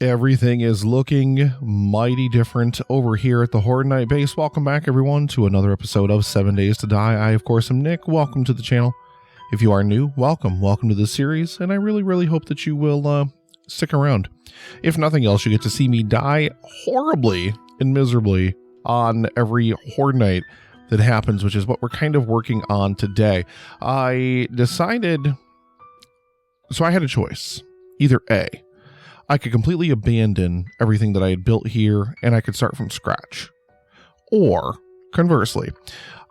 Everything is looking mighty different over here at the Hornet Base. Welcome back, everyone, to another episode of 7 Days to Die. I, of course, am Nick. Welcome to the channel. If you are new, welcome. Welcome to the series, and I really hope that you will stick around. If nothing else, you get to see me die horribly and miserably on every Horde night that happens, which is what we're kind of working on today. I decided... So I had a choice. Either A, I could completely abandon everything that I had built here and I could start from scratch. Or, conversely,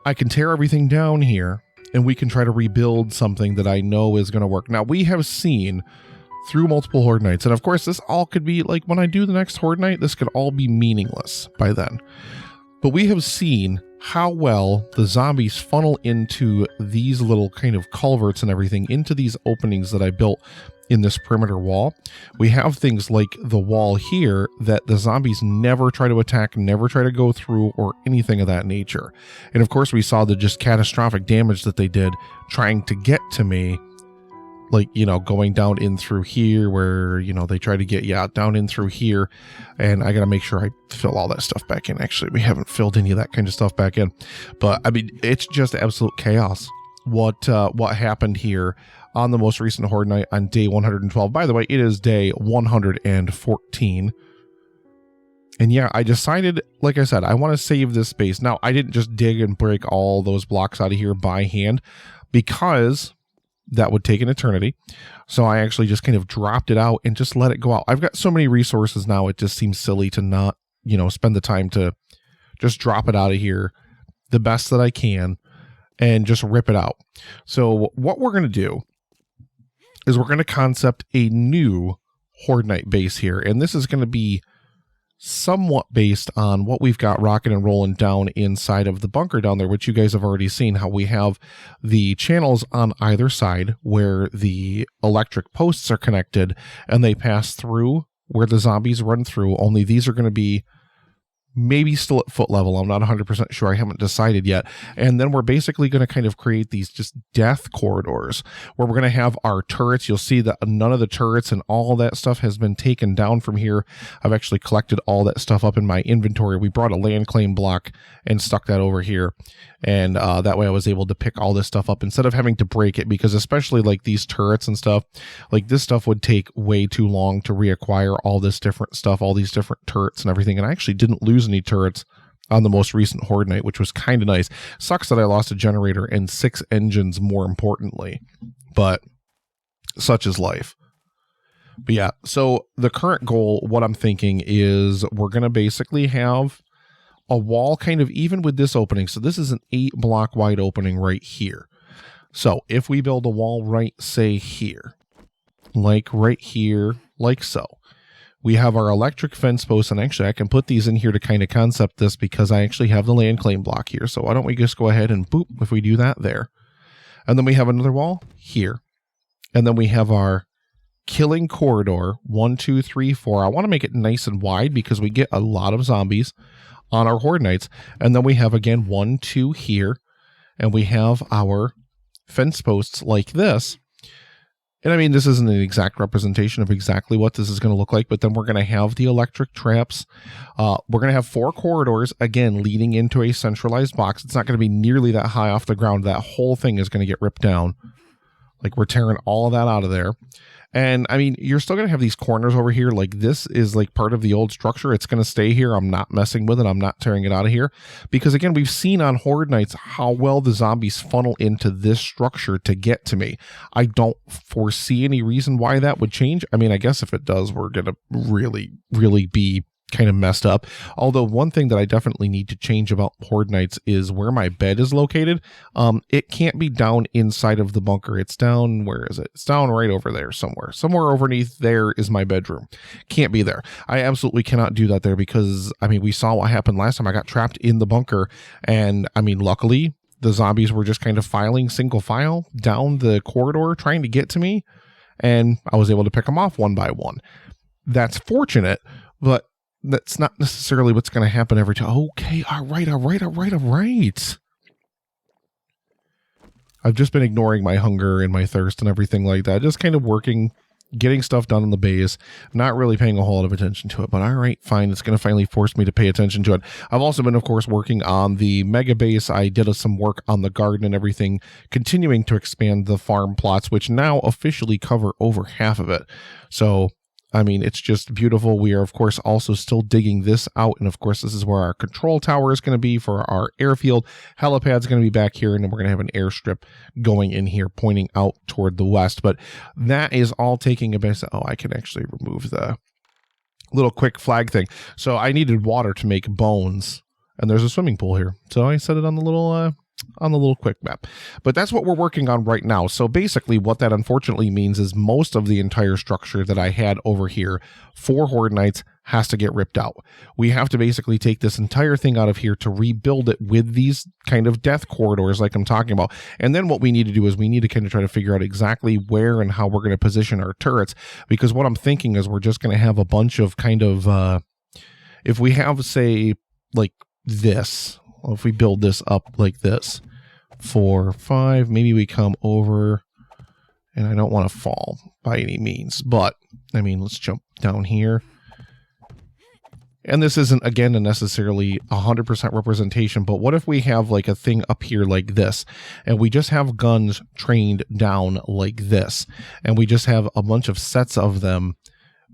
I can tear everything down here and we can try to rebuild something that I know is going to work. Now, we have seen through multiple Horde nights, and of course this all could be, like, when I do the next Horde night, this could all be meaningless by then. But we have seen how well the zombies funnel into these little kind of culverts and everything, into these openings that I built in this perimeter wall. We have things like the wall here that the zombies never try to attack, never try to go through, or anything of that nature. And of course we saw the just catastrophic damage that they did trying to get to me, like, you know, going down in through here where, you know, they try to get down in through here, and I gotta make sure I fill all that stuff back in. Actually, we haven't filled any of that kind of stuff back in, but I mean, it's just absolute chaos what happened here on the most recent Horde night on day 112. By the way, it is day 114. And yeah, I decided, like I said, I want to save this space. Now, I didn't just dig and break all those blocks out of here by hand because that would take an eternity. So I actually just kind of dropped it out and just let it go out. I've got so many resources now, it just seems silly to not, you know, spend the time to just drop it out of here the best that I can and just rip it out. So what we're going to do is we're going to concept a new Horde night base here. And this is going to be somewhat based on what we've got rocking and rolling down inside of the bunker down there, which you guys have already seen, how we have the channels on either side where the electric posts are connected and they pass through where the zombies run through. Only these are going to be maybe still at foot level. I'm not 100% sure. I haven't decided yet. And then we're basically going to kind of create these just death corridors where we're going to have our turrets. You'll see that none of the turrets and all that stuff has been taken down from here. I've actually collected all that stuff up in my inventory. We brought a land claim block and stuck that over here. And that way I was able to pick all this stuff up instead of having to break it, because especially like these turrets and stuff, like this stuff would take way too long to reacquire all this different stuff, all these different turrets and everything. And I actually didn't lose any turrets on the most recent Horde night, which was kind of nice. Sucks that I lost a generator and 6 engines, more importantly, but such is life. But yeah, so the current goal, what I'm thinking is we're going to basically have a wall kind of even with this opening. So this is an 8 block wide opening right here. So if we build a wall right, say here, like right here, like so, we have our electric fence posts, and actually I can put these in here to kind of concept this because I actually have the land claim block here. So why don't we just go ahead and boop, if we do that there. And then we have another wall here. And then we have our killing corridor, 1, 2, 3, 4. I want to make it nice and wide because we get a lot of zombies on our Horde nights. And then we have again 1, 2 here. And we have our fence posts like this. And I mean, this isn't an exact representation of exactly what this is going to look like, but then we're going to have the electric traps. We're going to have 4 corridors, again, leading into a centralized box. It's not going to be nearly that high off the ground. That whole thing is going to get ripped down. Like, we're tearing all of that out of there. And I mean, you're still going to have these corners over here. Like, this is like part of the old structure. It's going to stay here. I'm not messing with it. I'm not tearing it out of here. Because again, we've seen on Horde nights how well the zombies funnel into this structure to get to me. I don't foresee any reason why that would change. I mean, I guess if it does, we're going to really be kind of messed up. Although one thing that I definitely need to change about Horde nights is where my bed is located. It can't be down inside of the bunker. It's down, where is it? It's down right over there somewhere. Somewhere underneath there is my bedroom. Can't be there. I absolutely cannot do that there because, I mean, we saw what happened last time. I got trapped in the bunker, and I mean, luckily the zombies were just kind of filing single file down the corridor trying to get to me, and I was able to pick them off one by one. That's fortunate, but that's not necessarily what's going to happen every time. Okay, all right. I've just been ignoring my hunger and my thirst and everything like that. Just kind of working getting stuff done on the base, not really paying a whole lot of attention to it, but all right, fine. It's going to finally force me to pay attention to it. I've also been, of course, working on the mega base. I did some work on the garden and everything, continuing to expand the farm plots, which now officially cover over half of it. So, I mean, it's just beautiful. We are, of course, also still digging this out. And of course, this is where our control tower is going to be for our airfield. Helipad's going to be back here, and then we're going to have an airstrip going in here pointing out toward the west. But that is all taking a bit. Oh, I can actually remove the little quick flag thing. So I needed water to make bones, and there's a swimming pool here. So I set it on the little quick map. But that's what we're working on right now. So basically what that unfortunately means is most of the entire structure that I had over here for Horde Nights has to get ripped out. We have to basically take this entire thing out of here to rebuild it with these kind of death corridors like I'm talking about. And then what we need to do is we need to kind of try to figure out exactly where and how we're going to position our turrets, because what I'm thinking is we're just going to have a bunch of kind of if we have, say, like this, if we build this up like this, 4, 5, maybe we come over, and I don't want to fall by any means, but I mean, let's jump down here. And this isn't, again, a necessarily 100% representation, but what if we have like a thing up here like this, and we just have guns trained down like this, and we just have a bunch of sets of them,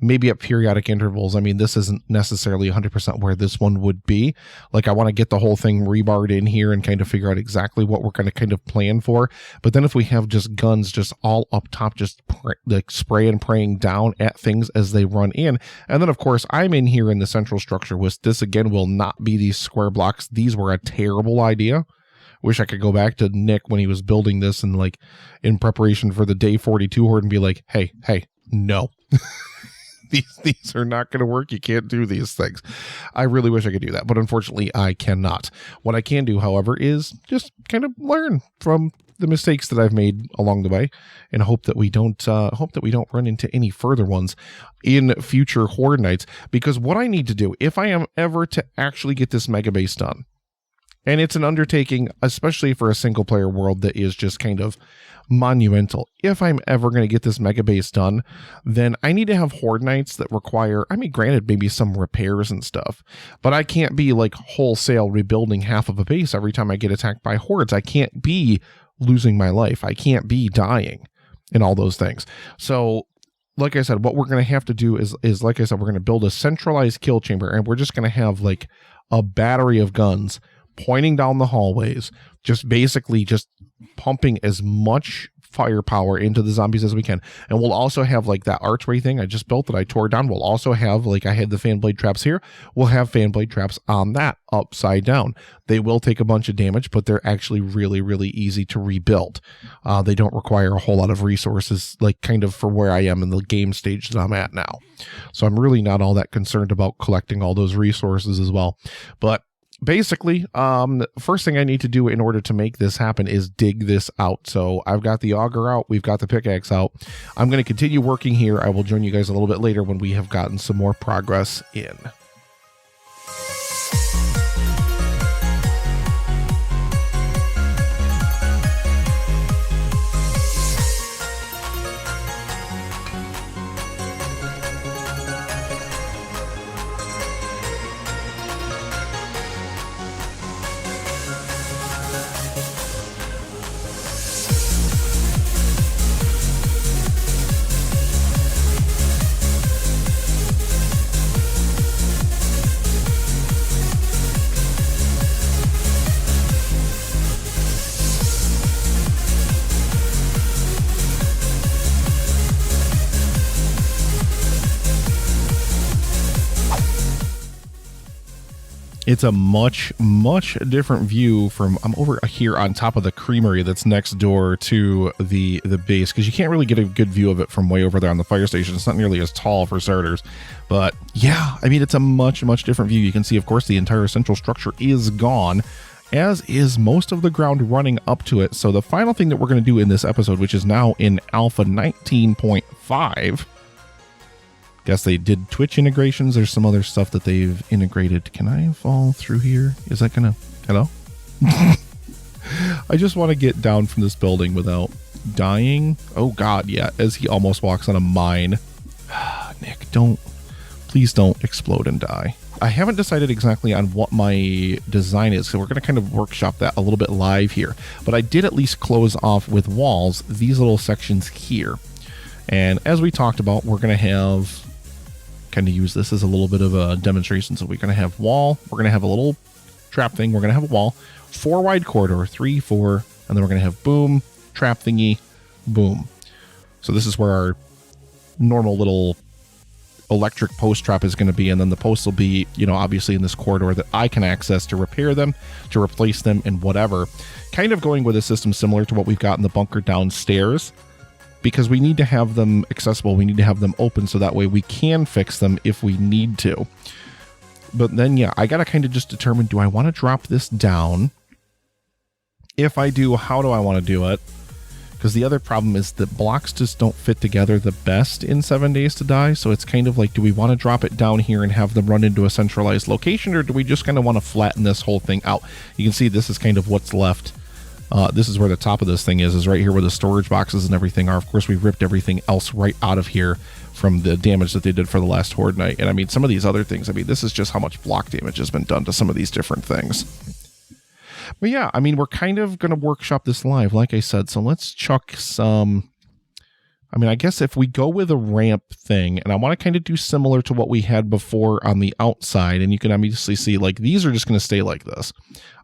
maybe at periodic intervals. I mean, this isn't necessarily 100% where this one would be. Like, I want to get the whole thing rebarred in here and kind of figure out exactly what we're going to kind of plan for. But then if we have just guns just all up top, just like spray and praying down at things as they run in. And then, of course, I'm in here in the central structure, which this, again, will not be these square blocks. These were a terrible idea. Wish I could go back to Nick when he was building this and, like, in preparation for the day 42 horde and be like, hey, no. These are not going to work. You can't do these things. I really wish I could do that, but unfortunately I cannot. What I can do, however, is just kind of learn from the mistakes that I've made along the way, and hope that we don't run into any further ones in future Horde Nights. Because what I need to do, if I am ever to actually get this mega base done, and it's an undertaking, especially for a single player world that is just kind of monumental. If I'm ever going to get this mega base done, then I need to have Horde Nights that require, I mean, granted, maybe some repairs and stuff, but I can't be like wholesale rebuilding half of a base every time I get attacked by hordes. I can't be losing my life. I can't be dying and all those things. So, like I said, what we're going to have to do is like I said, we're going to build a centralized kill chamber, and we're just going to have like a battery of guns pointing down the hallways, just basically just pumping as much firepower into the zombies as we can. And we'll also have like that archway thing I just built that I tore down. We'll also have, like I had the fan blade traps here, we'll have fan blade traps on that upside down. They will take a bunch of damage, but they're actually really, really easy to rebuild. They don't require a whole lot of resources, like kind of for where I am in the game stage that I'm at now. So I'm really not all that concerned about collecting all those resources as well. But basically, the first thing I need to do in order to make this happen is dig this out. So I've got the auger out. We've got the pickaxe out. I'm going to continue working here. I will join you guys a little bit later when we have gotten some more progress in. It's a much, much different view from, I'm over here on top of the creamery that's next door to the base, because you can't really get a good view of it from way over there on the fire station. It's not nearly as tall for starters, but yeah, I mean, it's a much, much different view. You can see, of course, the entire central structure is gone, as is most of the ground running up to it. So the final thing that we're going to do in this episode, which is now in alpha 19.5, guess they did Twitch integrations. There's some other stuff that they've integrated. Can I fall through here? Is that gonna, hello? I just want to get down from this building without dying. Oh God, yeah, as he almost walks on a mine. Nick, please don't explode and die. I haven't decided exactly on what my design is, so we're going to kind of workshop that a little bit live here. But I did at least close off with walls these little sections here. And as we talked about, we're going to have kind of use this as a little bit of a demonstration. So we're going to have wall, we're going to have a little trap thing, we're going to have a wall, 4 wide corridor, 3, 4, and then we're going to have boom, trap thingy, boom. So this is where our normal little electric post trap is going to be, and then the posts will be, you know, obviously in this corridor that I can access to repair them, to replace them, and whatever. Kind of going with a system similar to what we've got in the bunker downstairs, because we need to have them accessible, we need to have them open, so that way we can fix them if we need to. But then, yeah, I got to kind of just determine, do I want to drop this down? If I do, how do I want to do it? Because the other problem is that blocks just don't fit together the best in 7 Days to Die. So it's kind of like, do we want to drop it down here and have them run into a centralized location, or do we just kind of want to flatten this whole thing out? You can see this is kind of what's left. This is where the top of this thing is right here where the storage boxes and everything are. Of course, we ripped everything else right out of here from the damage that they did for the last Horde night. And I mean, some of these other things, I mean, this is just how much block damage has been done to some of these different things. But yeah, I mean, we're kind of going to workshop this live, like I said. So let's chuck some, I mean, I guess if we go with a ramp thing, and I want to kind of do similar to what we had before on the outside, and you can obviously see, like, these are just going to stay like this.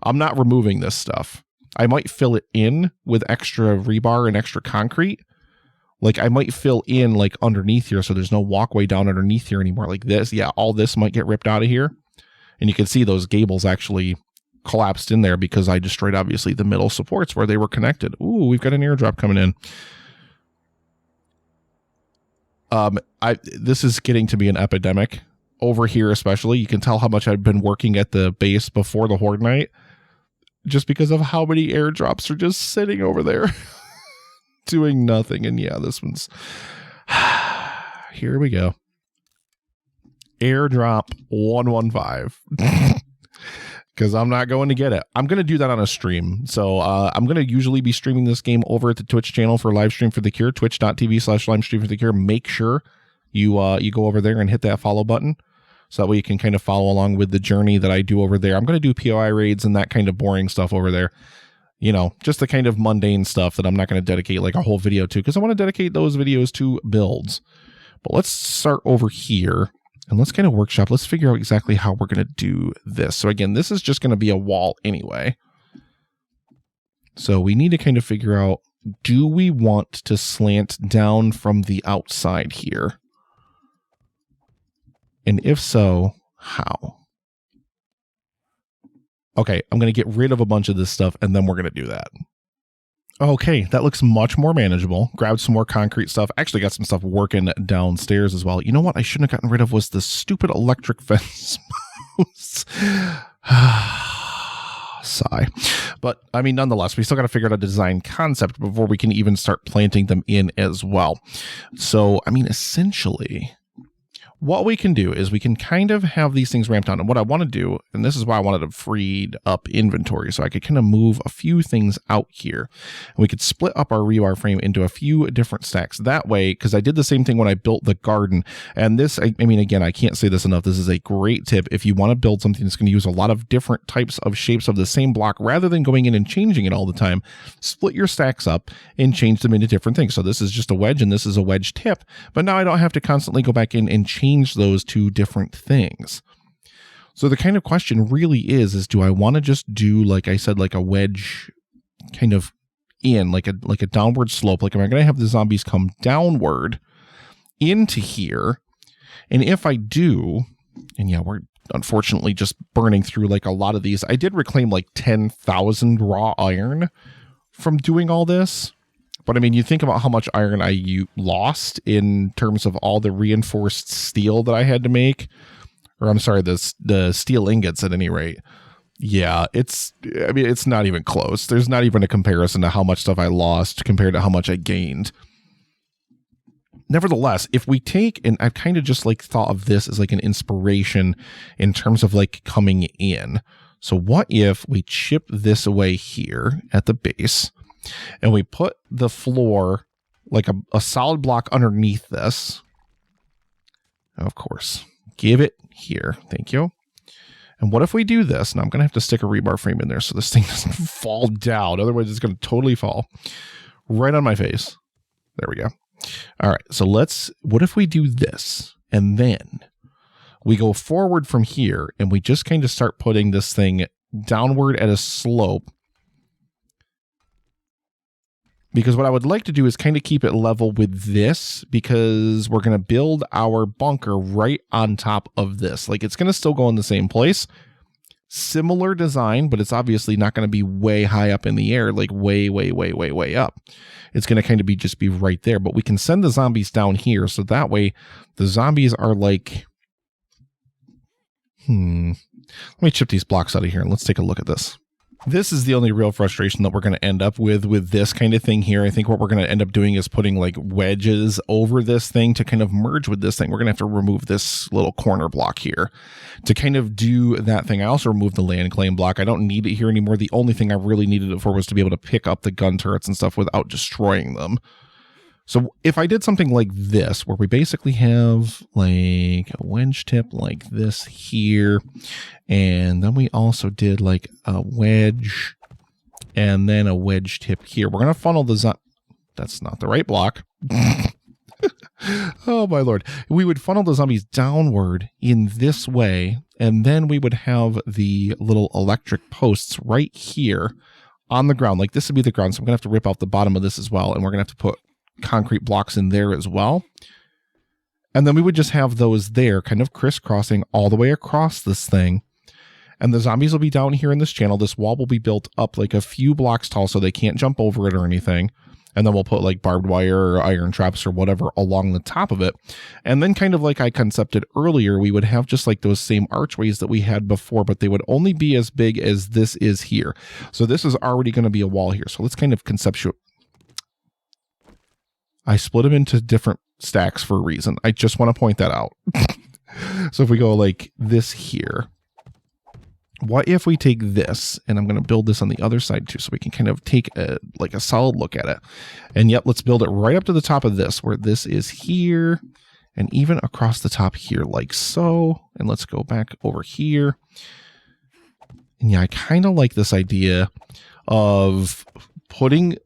I'm not removing this stuff. I might fill it in with extra rebar and extra concrete. Like, I might fill in, like, underneath here, so there's no walkway down underneath here anymore. Like this, yeah, all this might get ripped out of here. And you can see those gables actually collapsed in there because I destroyed, obviously, the middle supports where they were connected. Ooh, we've got an airdrop coming in. This is getting to be an epidemic over here, especially. You can tell how much I've been working at the base before the Horde night, just because of how many airdrops are just sitting over there doing nothing. And yeah, this one's here we go. Airdrop 115. Because I'm not going to get it. I'm going to do that on a stream. So I'm going to usually be streaming this game over at the Twitch channel for Livestream for the Cure, twitch.tv/livestream for the Cure. Make sure you go over there and hit that follow button, so that way you can kind of follow along with the journey that I do over there. I'm going to do POI raids and that kind of boring stuff over there. You know, just the kind of mundane stuff that I'm not going to dedicate like a whole video to, because I want to dedicate those videos to builds. But let's start over here. And let's kind of workshop. Let's figure out exactly how we're going to do this. So again, this is just going to be a wall anyway. So we need to kind of figure out, do we want to slant down from the outside here? And if so, how? Okay, I'm going to get rid of a bunch of this stuff, and then we're going to do that. Okay, that looks much more manageable. Grabbed some more concrete stuff. Actually got some stuff working downstairs as well. You know what I shouldn't have gotten rid of was the stupid electric fence. Sigh. But, I mean, nonetheless, we still got to figure out a design concept before we can even start planting them in as well. So, I mean, essentially, what we can do is we can kind of have these things ramped down. And what I want to do, and this is why I wanted to freed up inventory, so I could kind of move a few things out here. And we could split up our rebar frame into a few different stacks. That way, because I did the same thing when I built the garden. And this, I mean, again, I can't say this enough. This is a great tip. If you want to build something that's going to use a lot of different types of shapes of the same block, rather than going in and changing it all the time, split your stacks up and change them into different things. So this is just a wedge and this is a wedge tip. But now I don't have to constantly go back in and change those two different things. So the kind of question really is do I want to just do, like I said, like a wedge kind of in, like a downward slope? Like, am I going to have the zombies come downward into here? And if I do, and yeah, we're unfortunately just burning through like a lot of these. I did reclaim like 10,000 raw iron from doing all this. But I mean, you think about how much iron I lost in terms of all the reinforced steel that I had to make, or I'm sorry, the steel ingots at any rate. Yeah, I mean, it's not even close. There's not even a comparison to how much stuff I lost compared to how much I gained. Nevertheless, if we take, and I've kind of just like thought of this as like an inspiration in terms of like coming in. So what if we chip this away here at the base? and we put the floor like a solid block underneath this. Of course, give it here. Thank you. And what if we do this? Now I'm going to have to stick a rebar frame in there so this thing doesn't fall down. Otherwise, it's going to totally fall right on my face. There we go. All right. So what if we do this? And then we go forward from here and we just kind of start putting this thing downward at a slope. Because what I would like to do is kind of keep it level with this, because we're going to build our bunker right on top of this. Like, it's going to still go in the same place. Similar design, but it's obviously not going to be way high up in the air, like way, way, way, way, way up. It's going to kind of just be right there. But we can send the zombies down here, so that way the zombies are like... Let me chip these blocks out of here and let's take a look at this. This is the only real frustration that we're going to end up with this kind of thing here. I think what we're going to end up doing is putting like wedges over this thing to kind of merge with this thing. We're going to have to remove this little corner block here to kind of do that thing. I also removed the land claim block. I don't need it here anymore. The only thing I really needed it for was to be able to pick up the gun turrets and stuff without destroying them. So if I did something like this, where we basically have like a wedge tip like this here, and then we also did like a wedge and then a wedge tip here. We're going to funnel the that's not the right block. Oh my Lord. We would funnel the zombies downward in this way, and then we would have the little electric posts right here on the ground. Like this would be the ground. So I'm going to have to rip out the bottom of this as well, and we're going to have to put concrete blocks in there as well. And then we would just have those there kind of crisscrossing all the way across this thing. And the zombies will be down here in this channel. This wall will be built up like a few blocks tall so they can't jump over it or anything. And then we'll put like barbed wire or iron traps or whatever along the top of it. And then kind of like I concepted earlier, we would have just like those same archways that we had before, but they would only be as big as this is here. So this is already going to be a wall here. So let's kind of conceptualize. I split them into different stacks for a reason. I just want to point that out. So if we go like this here, what if we take this, and I'm going to build this on the other side too, so we can kind of take a solid look at it. And yep, let's build it right up to the top of this, where this is here, and even across the top here, like so. And let's go back over here. And yeah, I kind of like this idea of putting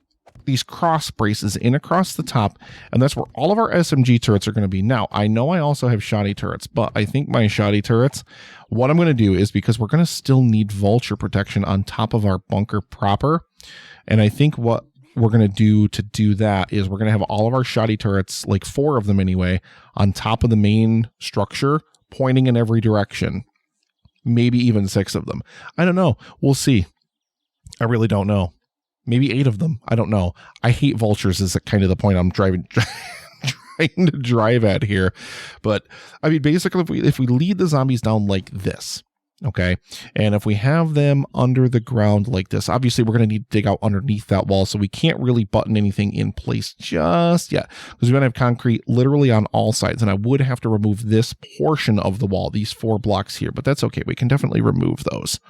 these cross braces in across the top, and that's where all of our SMG turrets are going to be. Now, I know I also have shoddy turrets, but I think my shoddy turrets, what I'm going to do is, because we're going to still need vulture protection on top of our bunker proper, and I think what we're going to do that is we're going to have all of our shoddy turrets, like 4 of them anyway, on top of the main structure, pointing in every direction. Maybe even 6 of them. I don't know. We'll see. I really don't know. Maybe 8 of them. I don't know. I hate vultures is kind of the point I'm trying to drive at here. But I mean, basically, if we lead the zombies down like this, okay, and if we have them under the ground like this, obviously we're going to need to dig out underneath that wall, so we can't really button anything in place just yet, because we're going to have concrete literally on all sides, and I would have to remove this portion of the wall, these 4 blocks here, but that's okay. We can definitely remove those.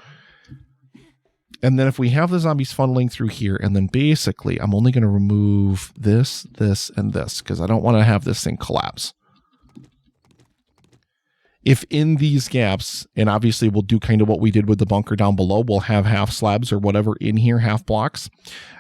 And then if we have the zombies funneling through here, and then basically I'm only going to remove this, this, and this, because I don't want to have this thing collapse. If in these gaps, and obviously we'll do kind of what we did with the bunker down below, we'll have half slabs or whatever in here, half blocks,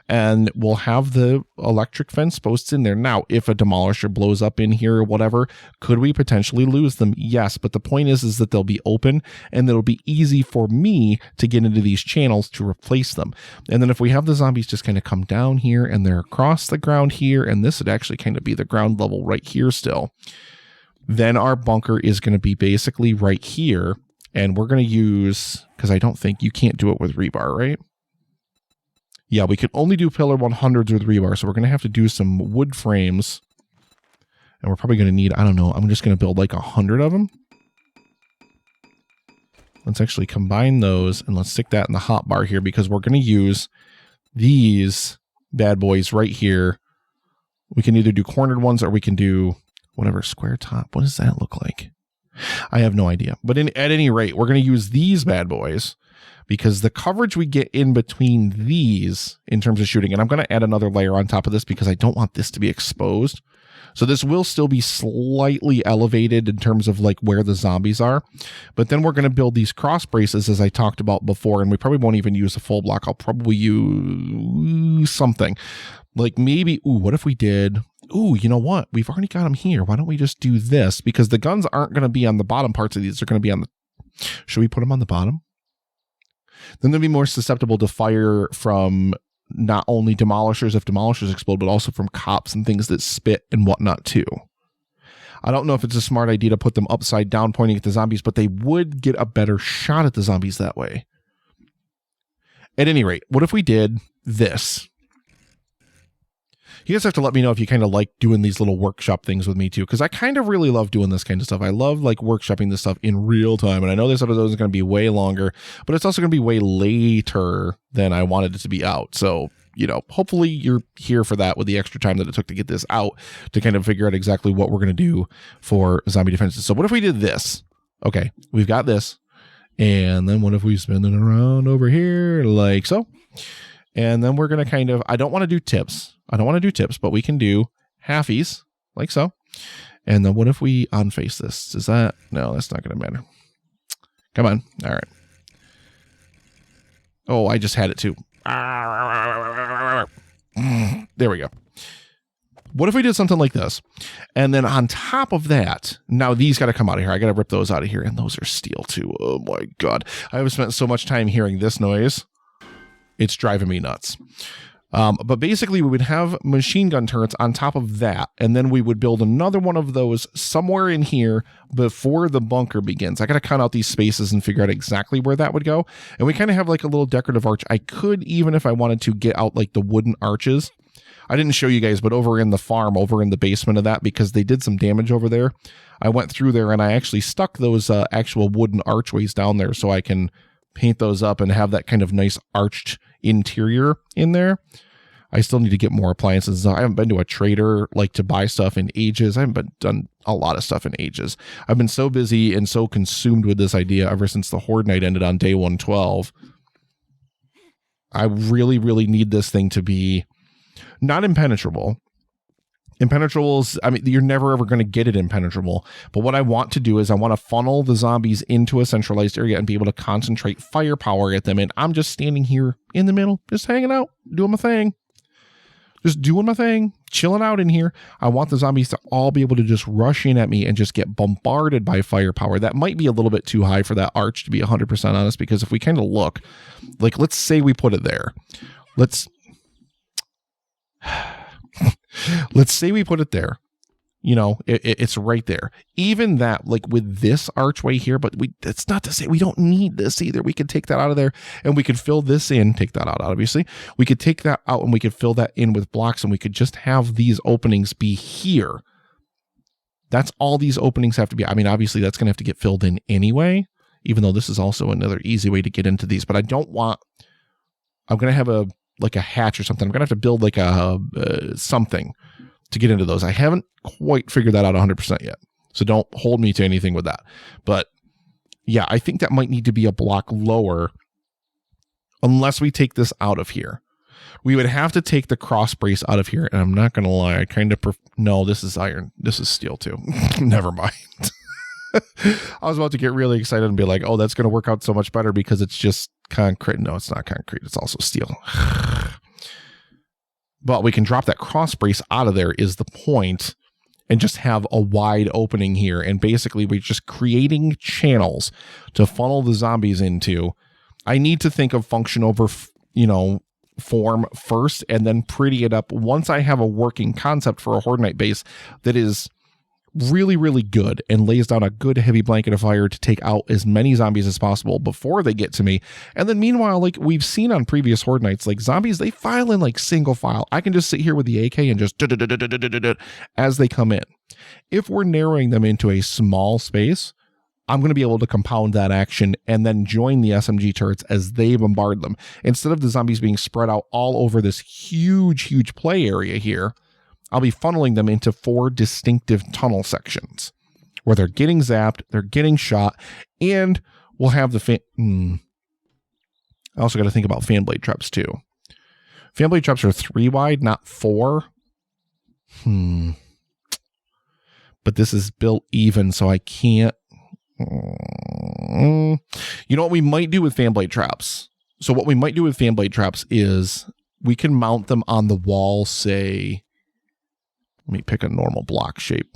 and we'll have the electric fence posts in there. Now, if a demolisher blows up in here or whatever, could we potentially lose them? Yes, but the point is that they'll be open, and it'll be easy for me to get into these channels to replace them. And then if we have the zombies just kind of come down here, and they're across the ground here, and this would actually kind of be the ground level right here still, then our bunker is going to be basically right here, and we're going to use, because I don't think you can't do it with rebar, right? Yeah, we can only do pillar 100s with rebar, so we're going to have to do some wood frames, and we're probably going to need, I don't know, I'm just going to build like 100 of them. Let's actually combine those, and let's stick that in the hotbar here, because we're going to use these bad boys right here. We can either do cornered ones, or we can do whatever, square top. What does that look like? I have no idea. But at any rate, we're going to use these bad boys because the coverage we get in between these in terms of shooting, and I'm going to add another layer on top of this because I don't want this to be exposed. So this will still be slightly elevated in terms of like where the zombies are, but then we're going to build these cross braces as I talked about before, and we probably won't even use a full block. I'll probably use something like maybe, ooh, what if we did, ooh, you know what? We've already got them here. Why don't we just do this? Because the guns aren't going to be on the bottom parts of these. They're going to be on the, should we put them on the bottom? Then they'll be more susceptible to fire from not only demolishers if demolishers explode, but also from cops and things that spit and whatnot too. I don't know if it's a smart idea to put them upside down pointing at the zombies, but they would get a better shot at the zombies that way. At any rate, what if we did this? You guys have to let me know if you kind of like doing these little workshop things with me too, because I kind of really love doing this kind of stuff. I love like workshopping this stuff in real time, and I know this episode is going to be way longer, but it's also going to be way later than I wanted it to be out. So, you know, hopefully you're here for that with the extra time that it took to get this out to kind of figure out exactly what we're going to do for zombie defenses. So what if we did this? Okay, we've got this. And then what if we spin it around over here like so? And then we're going to kind of, I don't want to do tips. But we can do halfies like so. And then what if we unface this? Is that, no, that's not going to matter. Come on. All right. Oh, I just had it too. There we go. What if we did something like this? And then on top of that, now these got to come out of here. I got to rip those out of here. And those are steel too. Oh my God. I have spent so much time hearing this noise. It's driving me nuts. But basically we would have machine gun turrets on top of that. And then we would build another one of those somewhere in here before the bunker begins. I got to count out these spaces and figure out exactly where that would go. And we kind of have like a little decorative arch. I could, even if I wanted to, get out like the wooden arches. I didn't show you guys, but over in the farm, over in the basement of that, because they did some damage over there, I went through there and I actually stuck those actual wooden archways down there so I can paint those up and have that kind of nice arched interior in there. I still need to get more appliances. I haven't been to a trader like to buy stuff in ages. I haven't done a lot of stuff in ages. I've been so busy and so consumed with this idea ever since the Horde night ended on day 112. I really, really need this thing to be not impenetrable. Impenetrables, I mean, you're never ever going to get it impenetrable. But what I want to do is I want to funnel the zombies into a centralized area and be able to concentrate firepower at them. And I'm just standing here in the middle, just hanging out, doing my thing. Just doing my thing, chilling out in here. I want the zombies to all be able to just rush in at me and just get bombarded by firepower. That might be a little bit too high for that arch, to be 100% honest, because if we kind of look, like, let's say we put it there. Let's say we put it there. You know, it's right there. Even that, like with this archway here, but it's not to say we don't need this either. We could take that out of there and we could fill this in, take that out, obviously. We could take that out and we could fill that in with blocks and we could just have these openings be here. That's all these openings have to be. I mean, obviously that's going to have to get filled in anyway, even though this is also another easy way to get into these, but I don't want, I'm going to have a hatch or something. I'm going to have to build like a something to get into those. I haven't quite figured that out 100% yet. So don't hold me to anything with that. But yeah, I think that might need to be a block lower unless we take this out of here. We would have to take the cross brace out of here. And I'm not going to lie. I kind of, no, this is iron. This is steel too. Never mind. I was about to get really excited and be like, oh, that's going to work out so much better because it's just concrete. No, it's not concrete. It's also steel. But we can drop that cross brace out of there is the point and just have a wide opening here. And basically we're just creating channels to funnel the zombies into. I need to think of function over, form first and then pretty it up once I have a working concept for a Hornet base that is really, really good and lays down a good heavy blanket of fire to take out as many zombies as possible before they get to me. And then meanwhile, like we've seen on previous Horde nights, like zombies, they file in like single file. I can just sit here with the AK and just as they come in. If we're narrowing them into a small space, I'm going to be able to compound that action and then join the SMG turrets as they bombard them. Instead of the zombies being spread out all over this huge, huge play area here, I'll be funneling them into 4 distinctive tunnel sections where they're getting zapped, they're getting shot, and we'll have the I also got to think about fan blade traps too. Fan blade traps are 3 wide, not 4. But this is built even, so I can't. You know what we might do with fan blade traps? So what we might do with fan blade traps is we can mount them on the wall, say, let me pick a normal block shape.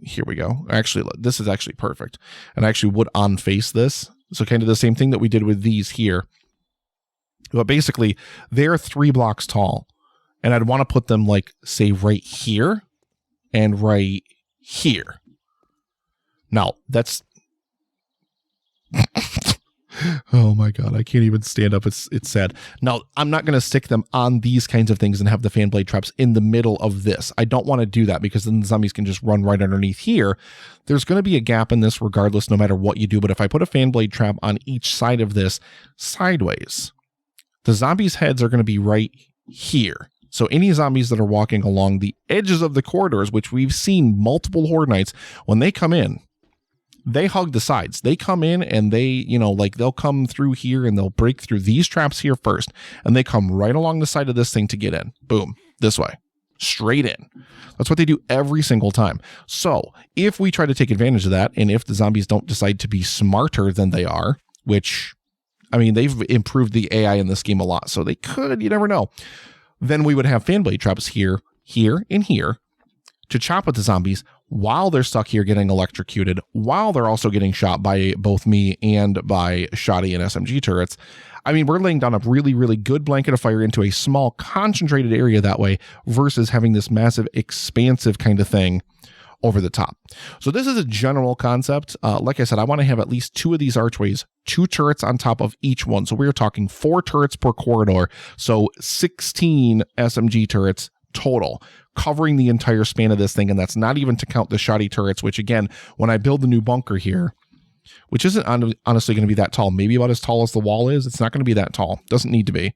Here we go. Actually, this is actually perfect. And I actually would on-face this. So kind of the same thing that we did with these here. But basically, they're 3 blocks tall. And I'd want to put them, like, say, right here and right here. Now, that's... Oh my God, I can't even stand up. It's sad. Now, I'm not going to stick them on these kinds of things and have the fan blade traps in the middle of this. I don't want to do that because then the zombies can just run right underneath here. There's going to be a gap in this regardless, no matter what you do. But if I put a fan blade trap on each side of this sideways, the zombies' heads are going to be right here. So any zombies that are walking along the edges of the corridors, which we've seen multiple Horde Knights, when they come in, they hug the sides. They come in and they, you know, like they'll come through here and they'll break through these traps here first. And they come right along the side of this thing to get in. Boom. This way. Straight in. That's what they do every single time. So if we try to take advantage of that, and if the zombies don't decide to be smarter than they are, which, I mean, they've improved the AI in this game a lot, so they could, you never know. Then we would have fan blade traps here, here, and here to chop at the zombies while they're stuck here getting electrocuted, while they're also getting shot by both me and by shoddy and SMG turrets. I mean, we're laying down a really, really good blanket of fire into a small concentrated area that way versus having this massive expansive kind of thing over the top. So this is a general concept. Like I said, I want to have at least 2 of these archways, 2 turrets on top of each one. So we're talking 4 turrets per corridor. So 16 SMG turrets total, covering the entire span of this thing. And that's not even to count the shoddy turrets, which again, when I build the new bunker here, which isn't honestly going to be that tall, maybe about as tall as the wall is, it's not going to be that tall. Doesn't need to be.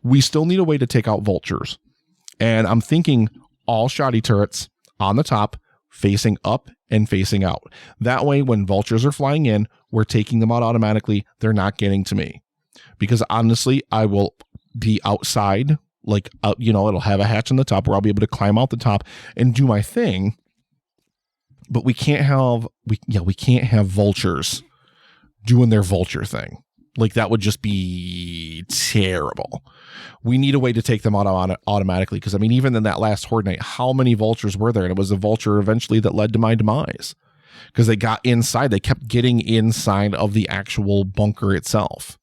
We still need a way to take out vultures. And I'm thinking all shoddy turrets on the top, facing up and facing out. That way, when vultures are flying in, we're taking them out automatically. They're not getting to me. Because honestly, I will be outside, like, you know, it'll have a hatch on the top where I'll be able to climb out the top and do my thing. But we can't have vultures doing their vulture thing. Like, that would just be terrible. We need a way to take them out automatically. Because, I mean, even in that last Horde Night, how many vultures were there? And it was a vulture eventually that led to my demise. Because they got inside. They kept getting inside of the actual bunker itself.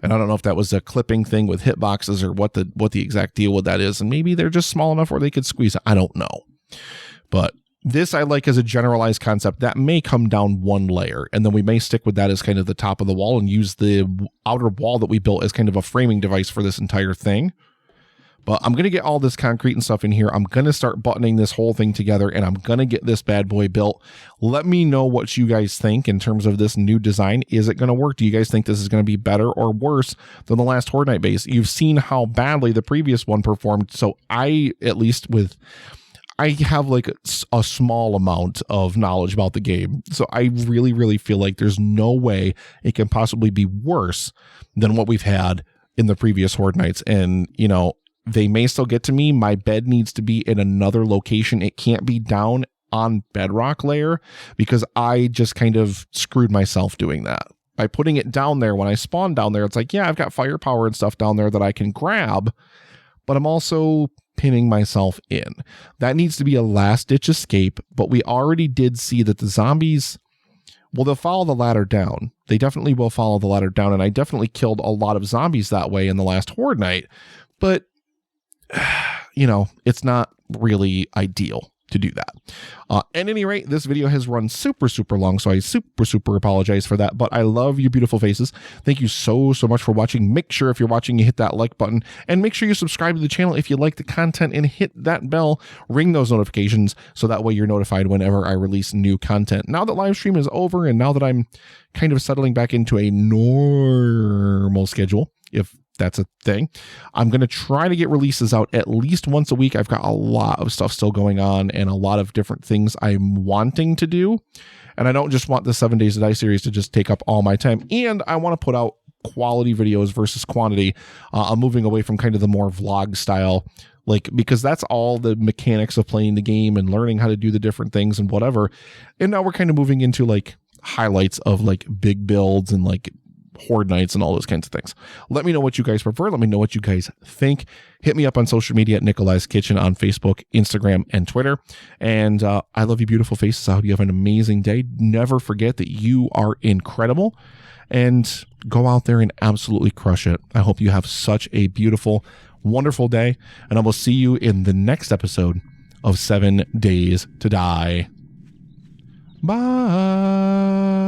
And I don't know if that was a clipping thing with hitboxes or what the exact deal with that is. And maybe they're just small enough where they could squeeze it. I don't know. But this I like as a generalized concept that may come down 1 layer. And then we may stick with that as kind of the top of the wall and use the outer wall that we built as kind of a framing device for this entire thing. But I'm going to get all this concrete and stuff in here. I'm going to start buttoning this whole thing together, and I'm going to get this bad boy built. Let me know what you guys think in terms of this new design. Is it going to work? Do you guys think this is going to be better or worse than the last Horde Night base? You've seen how badly the previous one performed. So I have like a small amount of knowledge about the game. So I really, really feel like there's no way it can possibly be worse than what we've had in the previous Horde Nights. And, you know, they may still get to me. My bed needs to be in another location. It can't be down on bedrock layer because I just kind of screwed myself doing that. By putting it down there, when I spawn down there, it's like, yeah, I've got firepower and stuff down there that I can grab, but I'm also pinning myself in. That needs to be a last-ditch escape, but we already did see that the zombies, well, they'll follow the ladder down. They definitely will follow the ladder down, and I definitely killed a lot of zombies that way in the last Horde Night, but you know, it's not really ideal to do that. At any rate, this video has run super, super long, so I super apologize for that, but I love your beautiful faces. Thank you so much for watching. Make sure if you're watching, you hit that like button, and make sure you subscribe to the channel if you like the content, and hit that bell, ring those notifications, so that way you're notified whenever I release new content. Now that live stream is over, and now that I'm kind of settling back into a normal schedule, if that's a thing, I'm going to try to get releases out at least once a week. I've got a lot of stuff still going on and a lot of different things I'm wanting to do. And I don't just want the 7 Days to Die series to just take up all my time. And I want to put out quality videos versus quantity. I'm moving away from kind of the more vlog style, like, because that's all the mechanics of playing the game and learning how to do the different things and whatever. And now we're kind of moving into like highlights of like big builds and like Horde nights and all those kinds of things. Let me know what you guys prefer. Let me know what you guys think. Hit me up on social media at Nikoli's Kitchen on Facebook, Instagram, and Twitter. And I love you, beautiful faces. I hope you have an amazing day. Never forget that you are incredible, and go out there and absolutely crush it. I hope you have such a beautiful, wonderful day, and I will see you in the next episode of 7 Days to Die. Bye.